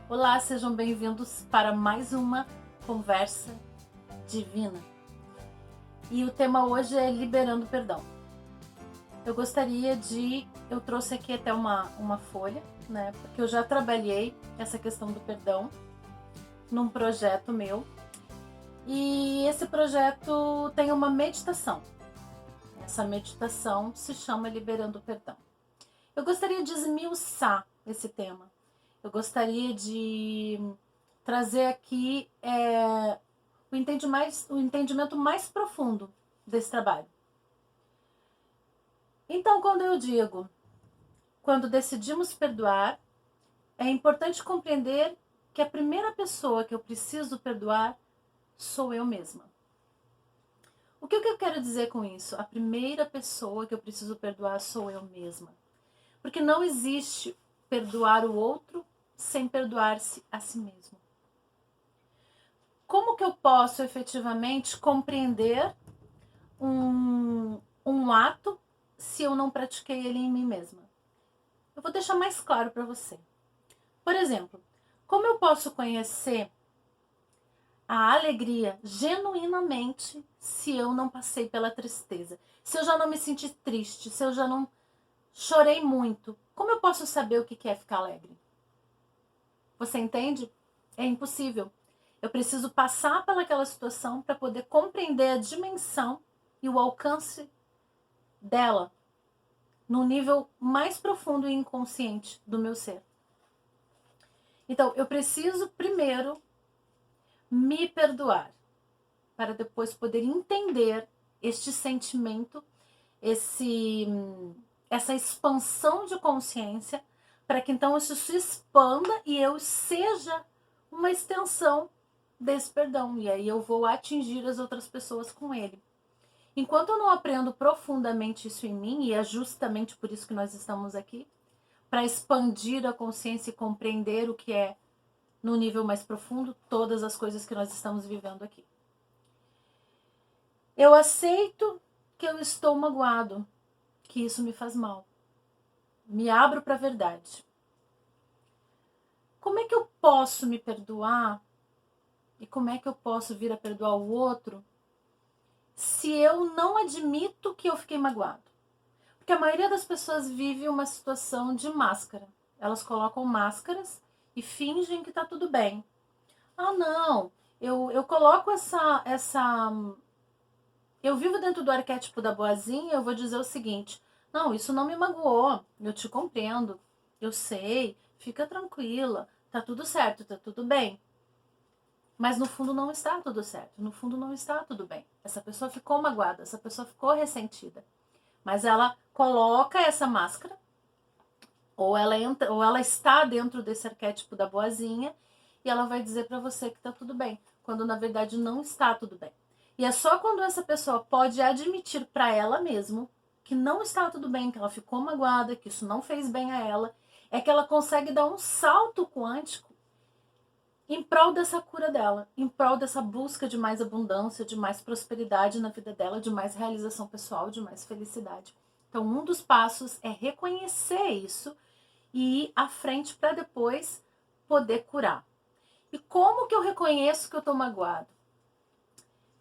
Olá, sejam bem-vindos para mais uma conversa divina. E o tema hoje é liberando perdão. Eu trouxe aqui até uma folha, né? Porque eu já trabalhei essa questão do perdão num projeto meu. E esse projeto tem uma meditação. Essa meditação se chama Liberando Perdão. Eu gostaria de esmiuçar esse tema. Eu gostaria de trazer aqui o entendimento mais profundo desse trabalho. Então, quando decidimos perdoar, é importante compreender que a primeira pessoa que eu preciso perdoar sou eu mesma. O que eu quero dizer com isso? A primeira pessoa que eu preciso perdoar sou eu mesma. Porque não existe perdoar o outro sem perdoar-se a si mesmo. Como que eu posso efetivamente compreender um ato se eu não pratiquei ele em mim mesma? Eu vou deixar mais claro para você. Por exemplo, como eu posso conhecer a alegria genuinamente se eu não passei pela tristeza? Se eu já não me senti triste, se eu já não chorei muito, como eu posso saber o que é ficar alegre? Você entende? É impossível. Eu preciso passar pelaquela situação para poder compreender a dimensão e o alcance dela no nível mais profundo e inconsciente do meu ser. Então, eu preciso primeiro me perdoar para depois poder entender este sentimento, essa expansão de consciência, para que então isso se expanda e eu seja uma extensão desse perdão. E aí eu vou atingir as outras pessoas com ele. Enquanto eu não aprendo profundamente isso em mim, e é justamente por isso que nós estamos aqui, para expandir a consciência e compreender o que é, no nível mais profundo, todas as coisas que nós estamos vivendo aqui. Eu aceito que eu estou magoado, que isso me faz mal. Me abro para a verdade. Como é que eu posso me perdoar e como é que eu posso vir a perdoar o outro se eu não admito que eu fiquei magoado? Porque a maioria das pessoas vive uma situação de máscara. Elas colocam máscaras e fingem que tá tudo bem. Ah, não, eu coloco eu vivo dentro do arquétipo da boazinha, eu vou dizer o seguinte: não, isso não me magoou, eu te compreendo, eu sei, fica tranquila, tá tudo certo, tá tudo bem. Mas no fundo não está tudo certo, no fundo não está tudo bem. Essa pessoa ficou magoada, essa pessoa ficou ressentida. Mas ela coloca essa máscara, ou ela está dentro desse arquétipo da boazinha, e ela vai dizer para você que tá tudo bem, quando na verdade não está tudo bem. E é só quando essa pessoa pode admitir para ela mesma que não está tudo bem, que ela ficou magoada, que isso não fez bem a ela, é que ela consegue dar um salto quântico em prol dessa cura dela, em prol dessa busca de mais abundância, de mais prosperidade na vida dela, de mais realização pessoal, de mais felicidade. Então, um dos passos é reconhecer isso e ir à frente para depois poder curar. E como que eu reconheço que eu estou magoado?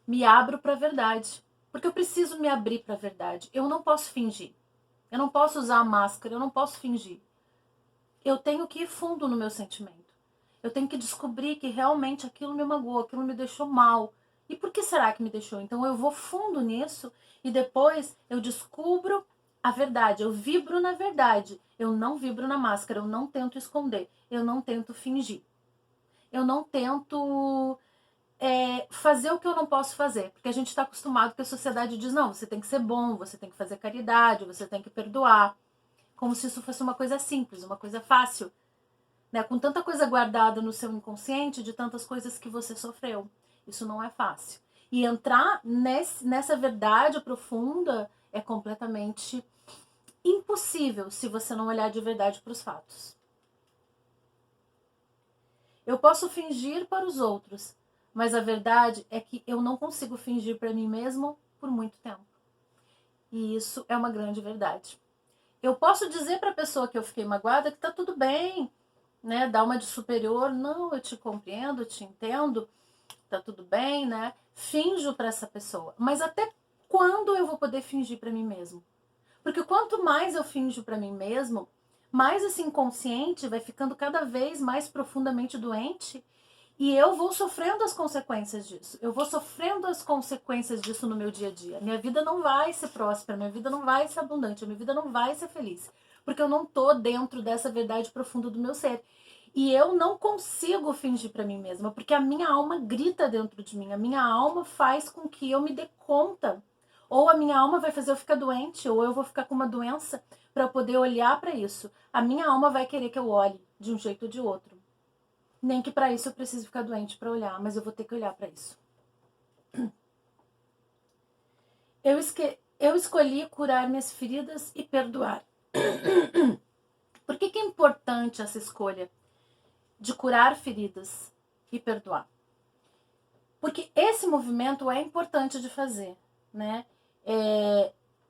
Me abro para a verdade, porque eu preciso me abrir para a verdade. Eu não posso fingir. Eu não posso usar a máscara, eu não posso fingir. Eu tenho que ir fundo no meu sentimento. Eu tenho que descobrir que realmente aquilo me magoou, aquilo me deixou mal. E por que será que me deixou? Então eu vou fundo nisso e depois eu descubro a verdade. Eu vibro na verdade. Eu não vibro na máscara. Eu não tento esconder. Eu não tento fingir. Eu não tento fazer o que eu não posso fazer. Porque a gente está acostumado que a sociedade diz: não, você tem que ser bom, você tem que fazer caridade, você tem que perdoar. Como se isso fosse uma coisa simples, uma coisa fácil. Né, com tanta coisa guardada no seu inconsciente, de tantas coisas que você sofreu. Isso não é fácil. E entrar nessa verdade profunda é completamente impossível se você não olhar de verdade para os fatos. Eu posso fingir para os outros, mas a verdade é que eu não consigo fingir para mim mesmo por muito tempo. E isso é uma grande verdade. Eu posso dizer para a pessoa que eu fiquei magoada que tá tudo bem, né? Dar uma de superior, não, eu te compreendo, eu te entendo, tá tudo bem, né? Finjo para essa pessoa. Mas até quando eu vou poder fingir para mim mesmo? Porque quanto mais eu finjo para mim mesmo, mais esse inconsciente vai ficando cada vez mais profundamente doente e eu vou sofrendo as consequências disso. Eu vou sofrendo as consequências disso no meu dia a dia. Minha vida não vai ser próspera, minha vida não vai ser abundante, minha vida não vai ser feliz. Porque eu não tô dentro dessa verdade profunda do meu ser. E eu não consigo fingir para mim mesma, porque a minha alma grita dentro de mim. A minha alma faz com que eu me dê conta. Ou a minha alma vai fazer eu ficar doente, ou eu vou ficar com uma doença para eu poder olhar para isso. A minha alma vai querer que eu olhe de um jeito ou de outro. Nem que para isso eu precise ficar doente para olhar, mas eu vou ter que olhar para isso. Eu escolhi curar minhas feridas e perdoar. Por que é importante essa escolha de curar feridas e perdoar? Porque esse movimento é importante de fazer, né?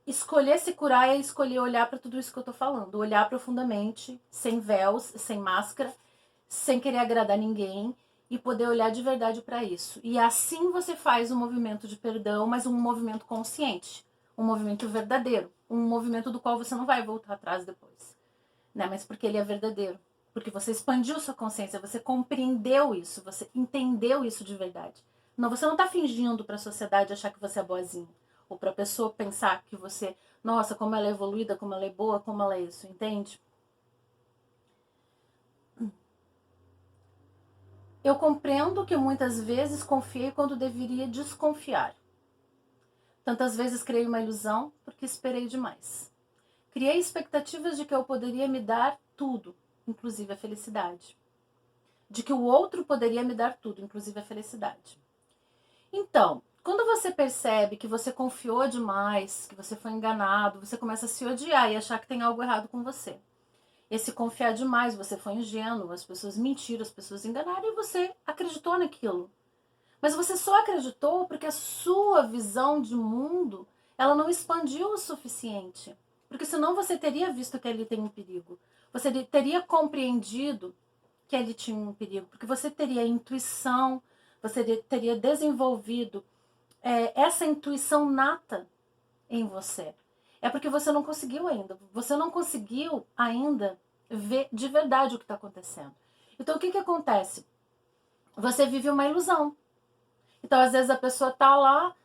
Escolher se curar é escolher olhar para tudo isso que eu tô falando, olhar profundamente, sem véus, sem máscara, sem querer agradar ninguém e poder olhar de verdade para isso. E assim você faz um movimento de perdão, mas um movimento consciente, um movimento verdadeiro, um movimento do qual você não vai voltar atrás depois, né? Mas porque ele é verdadeiro, porque você expandiu sua consciência, você compreendeu isso, você entendeu isso de verdade. Não, você não tá fingindo para a sociedade achar que você é boazinha, ou para a pessoa pensar que você, nossa, como ela é evoluída, como ela é boa, como ela é isso, entende? Eu compreendo que muitas vezes confiei quando deveria desconfiar. Tantas vezes criei uma ilusão porque esperei demais. Criei expectativas de que eu poderia me dar tudo, inclusive a felicidade. De que o outro poderia me dar tudo, inclusive a felicidade. Então, quando você percebe que você confiou demais, que você foi enganado, você começa a se odiar e achar que tem algo errado com você. Esse confiar demais, você foi ingênuo, as pessoas mentiram, as pessoas enganaram e você acreditou naquilo. Mas você só acreditou porque a sua visão de mundo, ela não expandiu o suficiente. Porque senão você teria visto que ali tem um perigo. Você teria compreendido que ali tinha um perigo. Porque você teria intuição, você teria desenvolvido essa intuição nata em você. É porque você não conseguiu ainda. Você não conseguiu ainda ver de verdade o que está acontecendo. Então, o que acontece? Você vive uma ilusão. Então, às vezes, a pessoa tá lá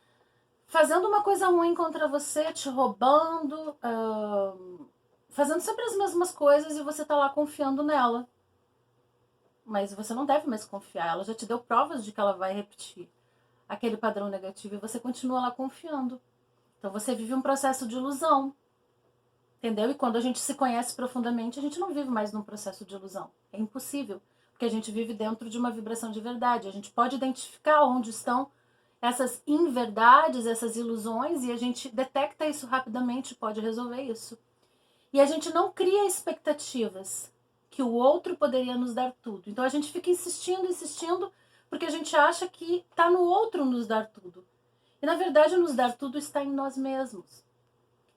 fazendo uma coisa ruim contra você, te roubando, fazendo sempre as mesmas coisas e você tá lá confiando nela. Mas você não deve mais confiar. Ela já te deu provas de que ela vai repetir aquele padrão negativo e você continua lá confiando. Então, você vive um processo de ilusão. Entendeu? E quando a gente se conhece profundamente, a gente não vive mais num processo de ilusão. É impossível. Porque a gente vive dentro de uma vibração de verdade. A gente pode identificar onde estão essas inverdades, essas ilusões, e a gente detecta isso rapidamente, pode resolver isso. E a gente não cria expectativas que o outro poderia nos dar tudo. Então a gente fica insistindo, insistindo, porque a gente acha que está no outro nos dar tudo. E na verdade, nos dar tudo está em nós mesmos.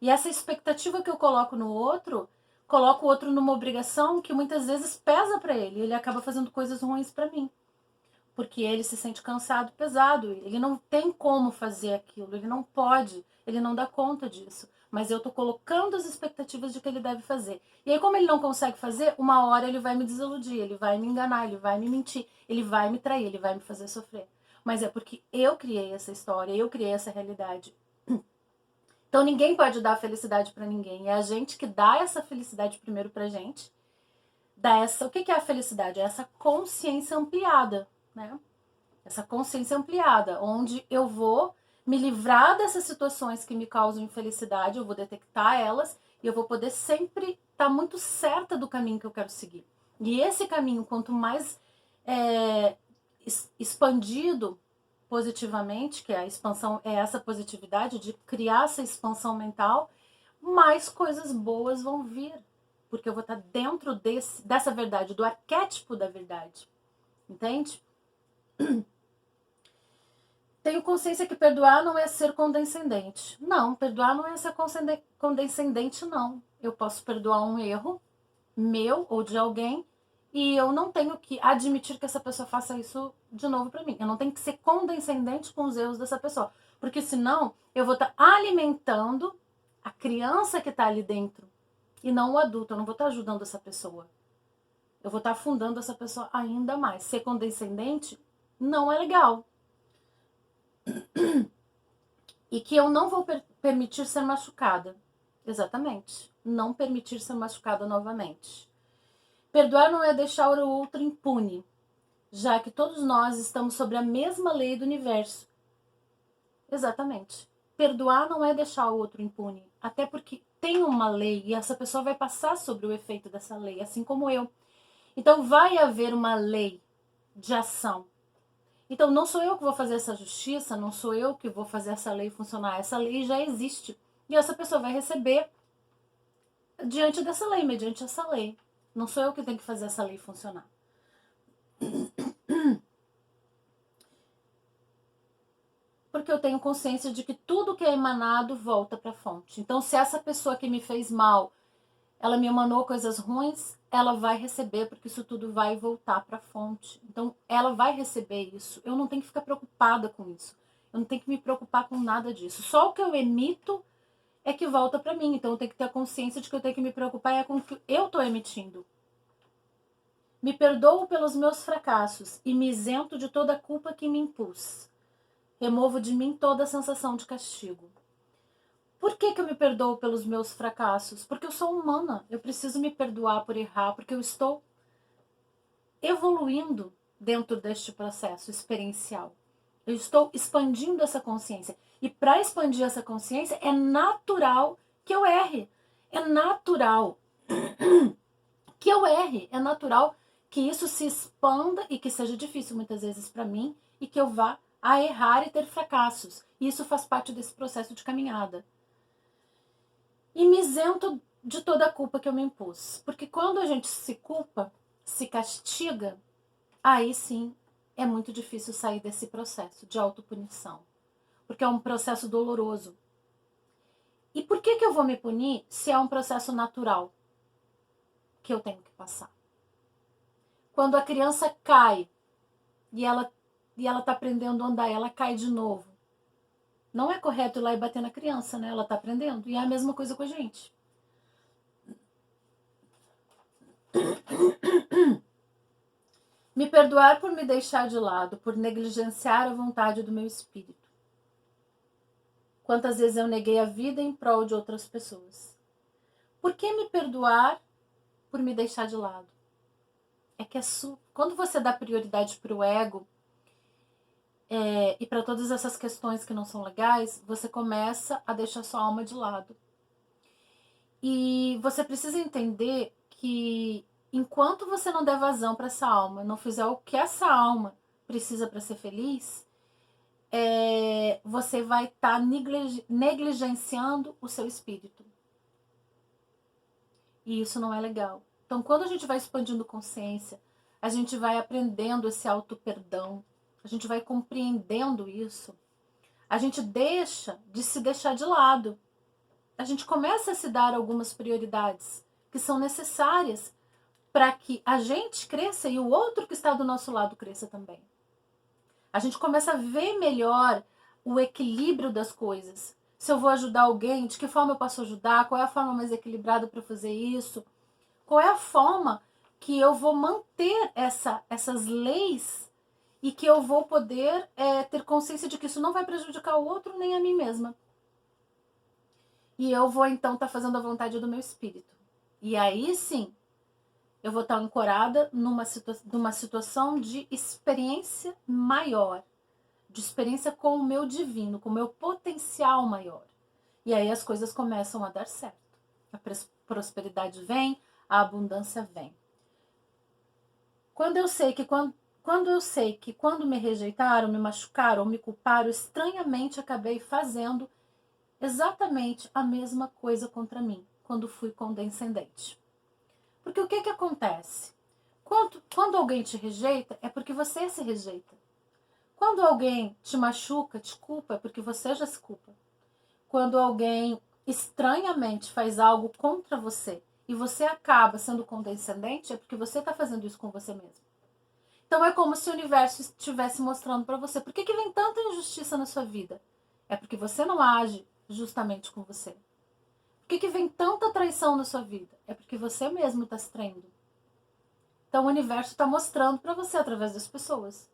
E essa expectativa que eu coloco no outro, coloco o outro numa obrigação que muitas vezes pesa para ele. Ele acaba fazendo coisas ruins para mim. Porque ele se sente cansado, pesado. Ele não tem como fazer aquilo. Ele não pode. Ele não dá conta disso. Mas eu tô colocando as expectativas de que ele deve fazer. E aí, como ele não consegue fazer, uma hora ele vai me desiludir. Ele vai me enganar. Ele vai me mentir. Ele vai me trair. Ele vai me fazer sofrer. Mas é porque eu criei essa história. Eu criei essa realidade. Então ninguém pode dar felicidade para ninguém. É a gente que dá essa felicidade primeiro pra gente. Dá essa, o que é a felicidade? É essa consciência ampliada, né? Essa consciência ampliada, onde eu vou me livrar dessas situações que me causam infelicidade, eu vou detectar elas e eu vou poder sempre estar muito certa do caminho que eu quero seguir. E esse caminho, quanto mais expandido positivamente, que a expansão é essa positividade de criar essa expansão mental, mais coisas boas vão vir, porque eu vou estar dentro dessa verdade, do arquétipo da verdade, entende? Tenho consciência que perdoar não é ser condescendente. Não, perdoar não é ser condescendente, não. Eu posso perdoar um erro meu ou de alguém e eu não tenho que admitir que essa pessoa faça isso de novo pra mim. Eu não tenho que ser condescendente com os erros dessa pessoa, porque senão eu vou estar alimentando a criança que tá ali dentro e não o adulto. Eu não vou estar ajudando essa pessoa. Eu vou estar afundando essa pessoa ainda mais. Ser condescendente não é legal. E que eu não vou permitir ser machucada. Exatamente. Não permitir ser machucada novamente. Perdoar não é deixar o outro impune, já que todos nós estamos sobre a mesma lei do universo. Exatamente. Perdoar não é deixar o outro impune, até porque tem uma lei e essa pessoa vai passar sobre o efeito dessa lei, assim como eu. Então vai haver uma lei de ação. Então não sou eu que vou fazer essa justiça, não sou eu que vou fazer essa lei funcionar. Essa lei já existe. E essa pessoa vai receber diante dessa lei, mediante essa lei. Não sou eu que tenho que fazer essa lei funcionar. Porque eu tenho consciência de que tudo que é emanado volta para a fonte. Então, se essa pessoa que me fez mal, ela me emanou coisas ruins, ela vai receber, porque isso tudo vai voltar para a fonte. Então, ela vai receber isso. Eu não tenho que ficar preocupada com isso. Eu não tenho que me preocupar com nada disso. Só o que eu emito é que volta para mim. Então, eu tenho que ter a consciência de que eu tenho que me preocupar com o que eu estou emitindo. Me perdoo pelos meus fracassos e me isento de toda a culpa que me impus. Removo de mim toda a sensação de castigo. Por que eu me perdoo pelos meus fracassos? Porque eu sou humana. Eu preciso me perdoar por errar, porque eu estou evoluindo dentro deste processo experiencial. Eu estou expandindo essa consciência. E para expandir essa consciência, é natural que eu erre. É natural que eu erre. É natural que isso se expanda e que seja difícil muitas vezes para mim e que eu vá a errar e ter fracassos. E isso faz parte desse processo de caminhada. E me isento de toda a culpa que eu me impus. Porque quando a gente se culpa, se castiga, aí sim é muito difícil sair desse processo de autopunição. Porque é um processo doloroso. E por que eu vou me punir se é um processo natural que eu tenho que passar? Quando a criança cai e ela tá aprendendo a andar, ela cai de novo. Não é correto ir lá e bater na criança, né? Ela tá aprendendo. E é a mesma coisa com a gente. Me perdoar por me deixar de lado, por negligenciar a vontade do meu espírito. Quantas vezes eu neguei a vida em prol de outras pessoas? Por que me perdoar por me deixar de lado? É que quando você dá prioridade para o ego e para todas essas questões que não são legais, você começa a deixar sua alma de lado. E você precisa entender que enquanto você não der vazão para essa alma, não fizer o que essa alma precisa para ser feliz, você vai estar negligenciando o seu espírito. E isso não é legal. Então, quando a gente vai expandindo consciência, a gente vai aprendendo esse auto-perdão, a gente vai compreendendo isso, a gente deixa de se deixar de lado. A gente começa a se dar algumas prioridades que são necessárias para que a gente cresça e o outro que está do nosso lado cresça também. A gente começa a ver melhor o equilíbrio das coisas. Se eu vou ajudar alguém, de que forma eu posso ajudar? Qual é a forma mais equilibrada para fazer isso? Qual é a forma que eu vou manter essas leis e que eu vou poder ter consciência de que isso não vai prejudicar o outro nem a mim mesma? E eu vou então estar fazendo a vontade do meu espírito. E aí sim, eu vou estar ancorada numa situação de experiência maior, de experiência com o meu divino, com o meu potencial maior. E aí as coisas começam a dar certo. A prosperidade vem, a abundância vem. Quando eu sei que quando me rejeitaram, me machucaram ou me culparam, estranhamente acabei fazendo exatamente a mesma coisa contra mim, quando fui condescendente. Porque o que acontece? Quando alguém te rejeita, é porque você se rejeita. Quando alguém te machuca, te culpa, é porque você já se culpa. Quando alguém estranhamente faz algo contra você e você acaba sendo condescendente, é porque você está fazendo isso com você mesmo. Então é como se o universo estivesse mostrando para você, por que vem tanta injustiça na sua vida? É porque você não age justamente com você. Por que vem tanta traição na sua vida? É porque você mesmo está se traindo. Então o universo está mostrando para você através das pessoas,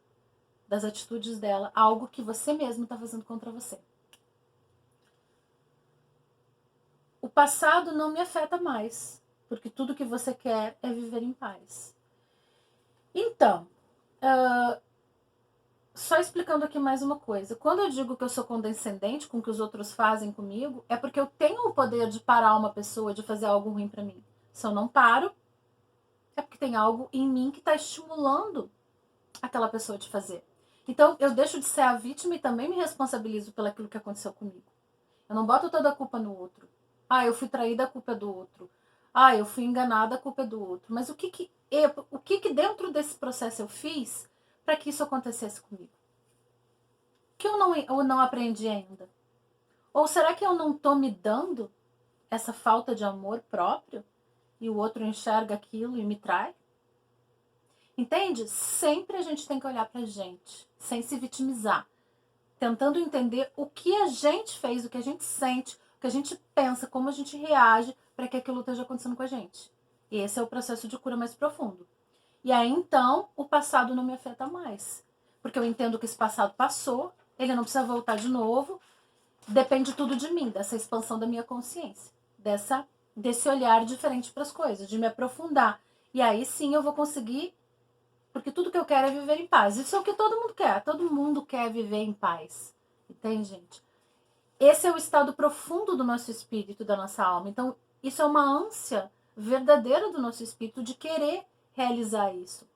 das atitudes dela, algo que você mesmo está fazendo contra você. O passado não me afeta mais, porque tudo que você quer é viver em paz. Então, só explicando aqui mais uma coisa. Quando eu digo que eu sou condescendente com o que os outros fazem comigo, é porque eu tenho o poder de parar uma pessoa de fazer algo ruim para mim. Se eu não paro, é porque tem algo em mim que está estimulando aquela pessoa de fazer. Então, eu deixo de ser a vítima e também me responsabilizo pelo aquilo que aconteceu comigo. Eu não boto toda a culpa no outro. Ah, eu fui traída, a culpa é do outro. Ah, eu fui enganada, a culpa é do outro. Mas o que dentro desse processo eu fiz para que isso acontecesse comigo? Que eu não aprendi ainda? Ou será que eu não estou me dando essa falta de amor próprio e o outro enxerga aquilo e me trai? Entende? Sempre a gente tem que olhar pra gente, sem se vitimizar, tentando entender o que a gente fez, o que a gente sente, o que a gente pensa, como a gente reage para que aquilo esteja acontecendo com a gente. E esse é o processo de cura mais profundo. E aí então o passado não me afeta mais, porque eu entendo que esse passado passou, ele não precisa voltar de novo. Depende tudo de mim, dessa expansão da minha consciência, desse olhar diferente para as coisas, de me aprofundar. E aí sim eu vou conseguir, porque tudo que eu quero é viver em paz. Isso é o que todo mundo quer. Todo mundo quer viver em paz. Entende, gente? Esse é o estado profundo do nosso espírito, da nossa alma. Então, isso é uma ânsia verdadeira do nosso espírito de querer realizar isso.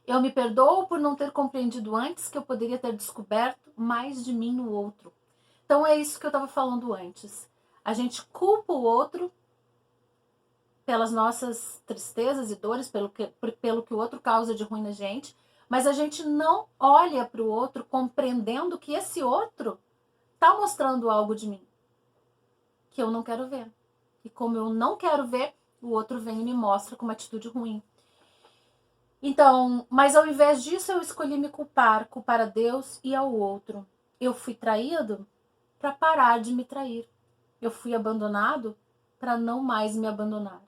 Eu me perdoo por não ter compreendido antes que eu poderia ter descoberto mais de mim no outro. Então é isso que eu estava falando antes. A gente culpa o outro pelas nossas tristezas e dores, pelo que o outro causa de ruim na gente, mas a gente não olha para o outro compreendendo que esse outro está mostrando algo de mim que eu não quero ver. E como eu não quero ver, o outro vem e me mostra com uma atitude ruim. Então, mas ao invés disso, eu escolhi me culpar a Deus e ao outro. Eu fui traído para parar de me trair. Eu fui abandonado para não mais me abandonar.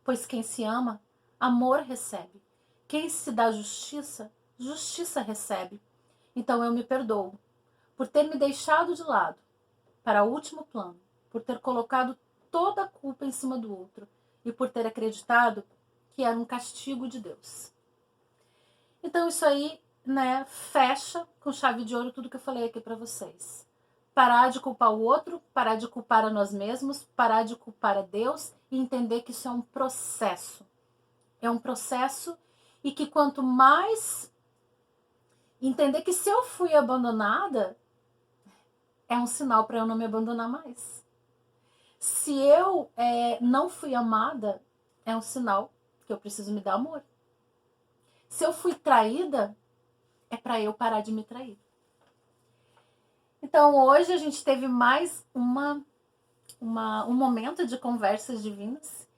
Pois quem se ama, amor recebe. Quem se dá justiça, justiça recebe. Então eu me perdoo por ter me deixado de lado para o último plano, por ter colocado toda a culpa em cima do outro e por ter acreditado que era um castigo de Deus. Então isso aí, né, fecha com chave de ouro tudo que eu falei aqui para vocês. Parar de culpar o outro, parar de culpar a nós mesmos, parar de culpar a Deus e entender que isso é um processo. É um processo e que quanto mais entender que se eu fui abandonada, é um sinal para eu não me abandonar mais. Se eu não fui amada, é um sinal que eu preciso me dar amor. Se eu fui traída, é para eu parar de me trair. Então hoje a gente teve mais um momento de conversas divinas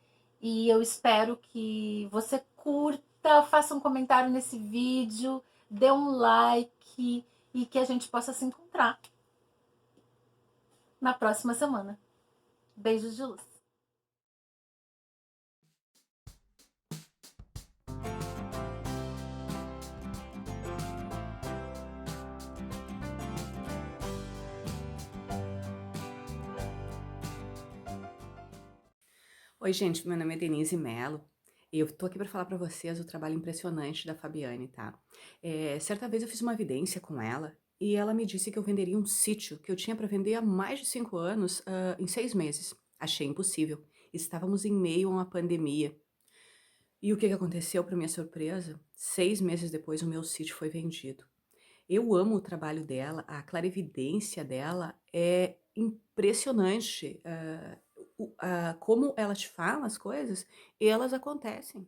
e eu espero que você curta, faça um comentário nesse vídeo, dê um like e que a gente possa se encontrar na próxima semana. Beijos de luz. Oi, gente, meu nome é Denise Mello e eu tô aqui para falar para vocês o trabalho impressionante da Fabiane, tá? Certa vez eu fiz uma evidência com ela e ela me disse que eu venderia um sítio que eu tinha para vender há mais de 5 anos, em 6 meses. Achei impossível. Estávamos em meio a uma pandemia. E o que aconteceu, para minha surpresa? 6 meses depois, o meu sítio foi vendido. Eu amo o trabalho dela, a clarividência dela é impressionante. Como ela te fala as coisas, elas acontecem.